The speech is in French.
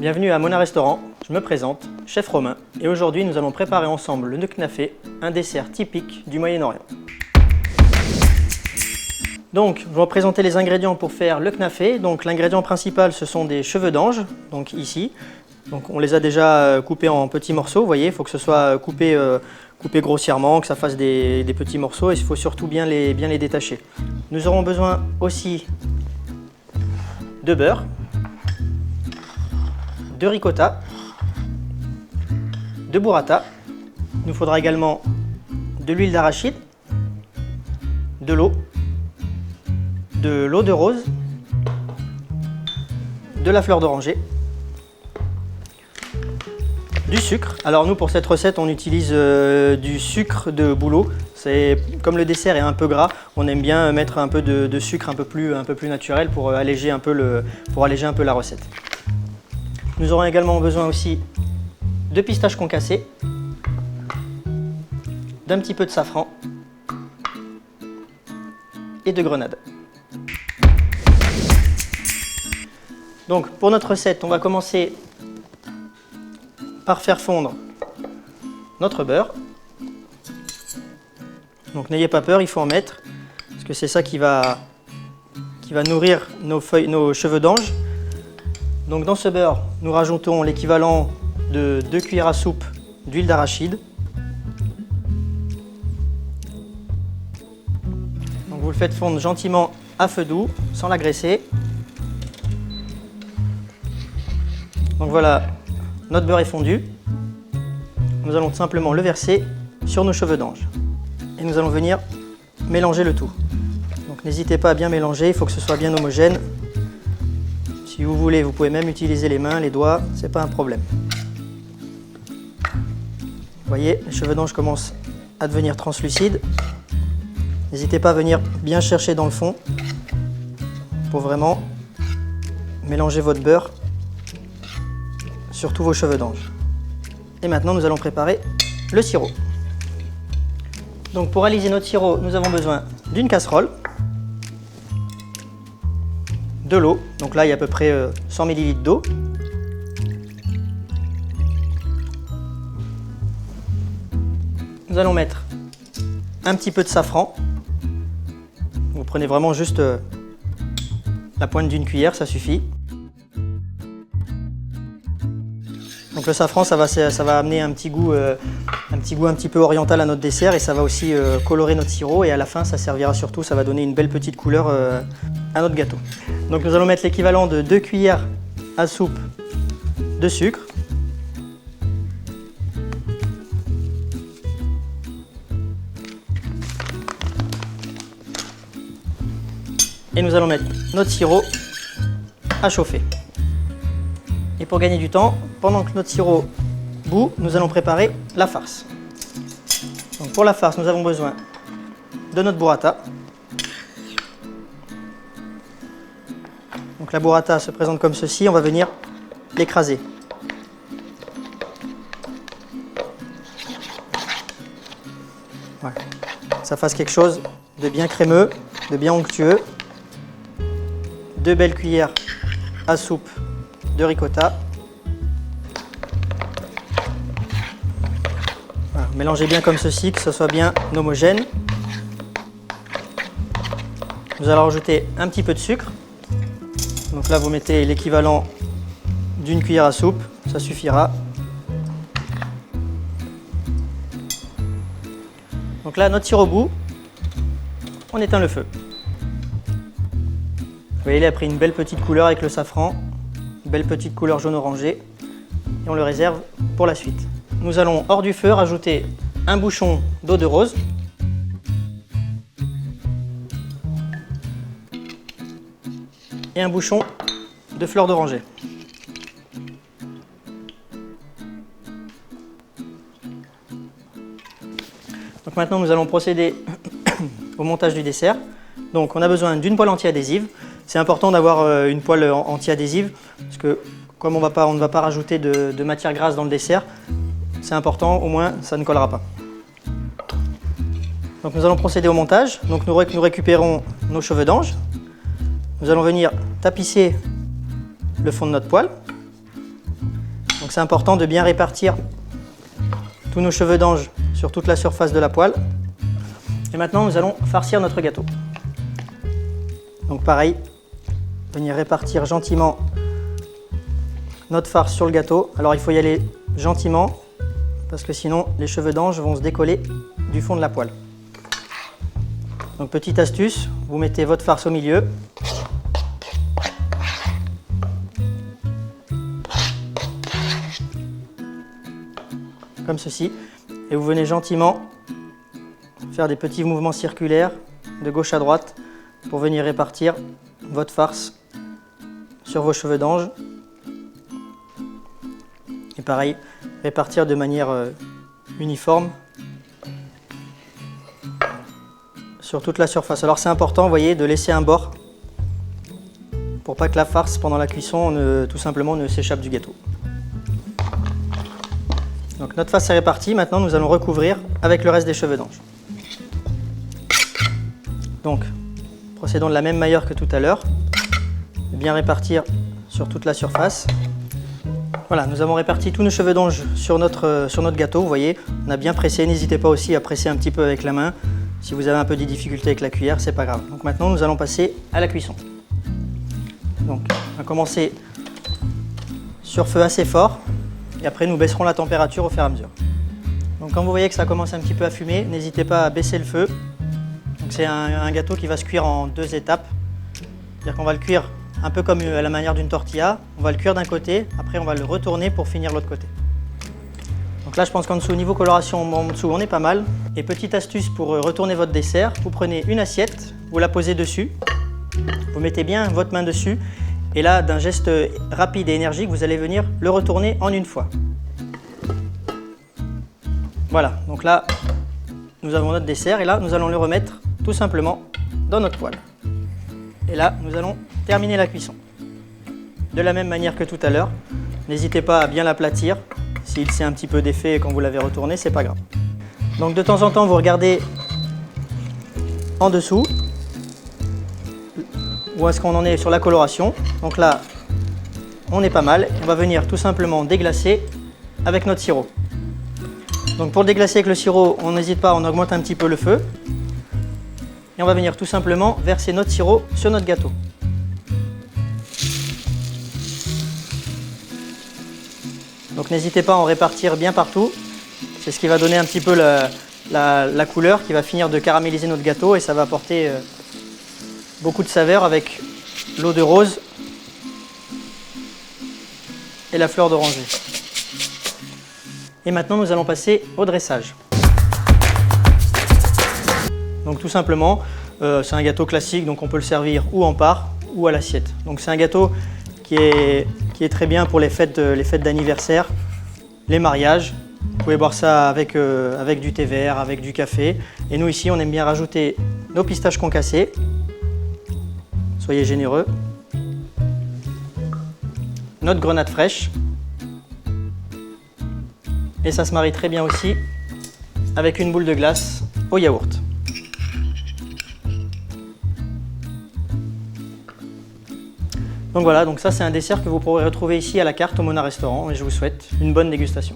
Bienvenue à Mona Restaurant, je me présente, chef Romain, et aujourd'hui nous allons préparer ensemble le knafé, un dessert typique du Moyen-Orient. Donc, je vais vous présenter les ingrédients pour faire le knafé. Donc, l'ingrédient principal, ce sont des cheveux d'ange, donc ici. Donc, on les a déjà coupés en petits morceaux, vous voyez, il faut que ce soit coupé grossièrement, que ça fasse des petits morceaux, et il faut surtout bien les détacher. Nous aurons besoin aussi de beurre, de ricotta, de burrata. Il nous faudra également de l'huile d'arachide, de l'eau de rose, de la fleur d'oranger, du sucre. Alors nous, pour cette recette, on utilise du sucre de bouleau. Comme le dessert est un peu gras, on aime bien mettre un peu de sucre un peu plus naturel pour alléger un peu la recette. Nous aurons également besoin aussi de pistaches concassées, d'un petit peu de safran et de grenade. Donc pour notre recette, on va commencer par faire fondre notre beurre. Donc n'ayez pas peur, il faut en mettre, parce que c'est ça qui va nourrir nos cheveux d'ange. Donc dans ce beurre, nous rajoutons l'équivalent de 2 cuillères à soupe d'huile d'arachide. Donc vous le faites fondre gentiment à feu doux, sans l'agraisser. Donc voilà, notre beurre est fondu. Nous allons tout simplement le verser sur nos cheveux d'ange. Et nous allons venir mélanger le tout. Donc n'hésitez pas à bien mélanger, il faut que ce soit bien homogène. Si vous voulez, vous pouvez même utiliser les mains, les doigts, c'est pas un problème. Vous voyez, les cheveux d'ange commencent à devenir translucides. N'hésitez pas à venir bien chercher dans le fond pour vraiment mélanger votre beurre sur tous vos cheveux d'ange. Et maintenant, nous allons préparer le sirop. Donc pour réaliser notre sirop, nous avons besoin d'une casserole, de l'eau, donc là il y a à peu près 100 ml d'eau. Nous allons mettre un petit peu de safran. Vous prenez vraiment juste la pointe d'une cuillère, ça suffit. Donc le safran, ça va amener un petit goût un petit peu oriental à notre dessert, et ça va aussi colorer notre sirop, et à la fin ça servira surtout, ça va donner une belle petite couleur à notre gâteau. Donc nous allons mettre l'équivalent de 2 cuillères à soupe de sucre. Et nous allons mettre notre sirop à chauffer. Et pour gagner du temps, pendant que notre sirop bout, nous allons préparer la farce. Donc pour la farce, nous avons besoin de notre burrata. Donc la burrata se présente comme ceci, on va venir l'écraser. Voilà. Ça fasse quelque chose de bien crémeux, de bien onctueux. 2 belles cuillères à soupe de ricotta. Voilà. Mélangez bien comme ceci, que ce soit bien homogène. Nous allons rajouter un petit peu de sucre. Donc là, vous mettez l'équivalent d'une cuillère à soupe, ça suffira. Donc là, notre sirop bout, on éteint le feu. Vous voyez, il a pris une belle petite couleur avec le safran, une belle petite couleur jaune-orangé, et on le réserve pour la suite. Nous allons, hors du feu, rajouter un bouchon d'eau de rose. Et un bouchon de fleur d'oranger. Donc maintenant, nous allons procéder au montage du dessert. Donc on a besoin d'une poêle anti-adhésive. C'est important d'avoir une poêle anti-adhésive, parce que comme on ne va pas rajouter de matière grasse dans le dessert, c'est important, au moins ça ne collera pas. Donc nous allons procéder au montage. Donc nous récupérons nos cheveux d'ange. Nous allons venir tapisser le fond de notre poêle. Donc c'est important de bien répartir tous nos cheveux d'ange sur toute la surface de la poêle. Et maintenant, nous allons farcir notre gâteau. Donc pareil, venir répartir gentiment notre farce sur le gâteau. Alors il faut y aller gentiment, parce que sinon les cheveux d'ange vont se décoller du fond de la poêle. Donc petite astuce, vous mettez votre farce au milieu. Comme ceci. Et vous venez gentiment faire des petits mouvements circulaires de gauche à droite pour venir répartir votre farce sur vos cheveux d'ange. Et pareil, répartir de manière uniforme sur toute la surface. Alors c'est important, vous voyez, de laisser un bord pour pas que la farce pendant la cuisson tout simplement ne s'échappe du gâteau. Donc notre face est répartie, maintenant nous allons recouvrir avec le reste des cheveux d'ange. Donc procédons de la même manière que tout à l'heure, bien répartir sur toute la surface. Voilà, nous avons réparti tous nos cheveux d'ange sur notre gâteau, vous voyez, on a bien pressé, n'hésitez pas aussi à presser un petit peu avec la main. Si vous avez un peu de difficulté avec la cuillère, c'est pas grave. Donc maintenant nous allons passer à la cuisson. Donc on va commencer sur feu assez fort. Et après, nous baisserons la température au fur et à mesure. Donc quand vous voyez que ça commence un petit peu à fumer, n'hésitez pas à baisser le feu. C'est un gâteau qui va se cuire en 2 étapes. C'est-à-dire qu'on va le cuire un peu comme à la manière d'une tortilla. On va le cuire d'un côté, après on va le retourner pour finir l'autre côté. Donc là, je pense qu'en dessous, au niveau coloration, en dessous, on est pas mal. Et petite astuce pour retourner votre dessert, vous prenez une assiette, vous la posez dessus, vous mettez bien votre main dessus. Et là, d'un geste rapide et énergique, vous allez venir le retourner en une fois. Voilà, donc là, nous avons notre dessert et là, nous allons le remettre tout simplement dans notre poêle. Et là, nous allons terminer la cuisson. De la même manière que tout à l'heure, n'hésitez pas à bien l'aplatir. S'il s'est un petit peu défait quand vous l'avez retourné, c'est pas grave. Donc de temps en temps, vous regardez en dessous. Où est-ce qu'on en est sur la coloration. Donc là, on est pas mal. On va venir tout simplement déglacer avec notre sirop. Donc pour déglacer avec le sirop, on n'hésite pas, on augmente un petit peu le feu. Et on va venir tout simplement verser notre sirop sur notre gâteau. Donc n'hésitez pas à en répartir bien partout. C'est ce qui va donner un petit peu la couleur, qui va finir de caraméliser notre gâteau et ça va apporter beaucoup de saveur avec l'eau de rose et la fleur d'oranger. Et maintenant, nous allons passer au dressage. Donc tout simplement, c'est un gâteau classique, donc on peut le servir ou en part ou à l'assiette. Donc c'est un gâteau qui est très bien pour les fêtes d'anniversaire, les mariages. Vous pouvez boire ça avec du thé vert, avec du café. Et nous ici, on aime bien rajouter nos pistaches concassées. Soyez généreux. Notre grenade fraîche. Et ça se marie très bien aussi avec une boule de glace au yaourt. Donc voilà, donc ça c'est un dessert que vous pourrez retrouver ici à la carte au Mona Restaurant et je vous souhaite une bonne dégustation.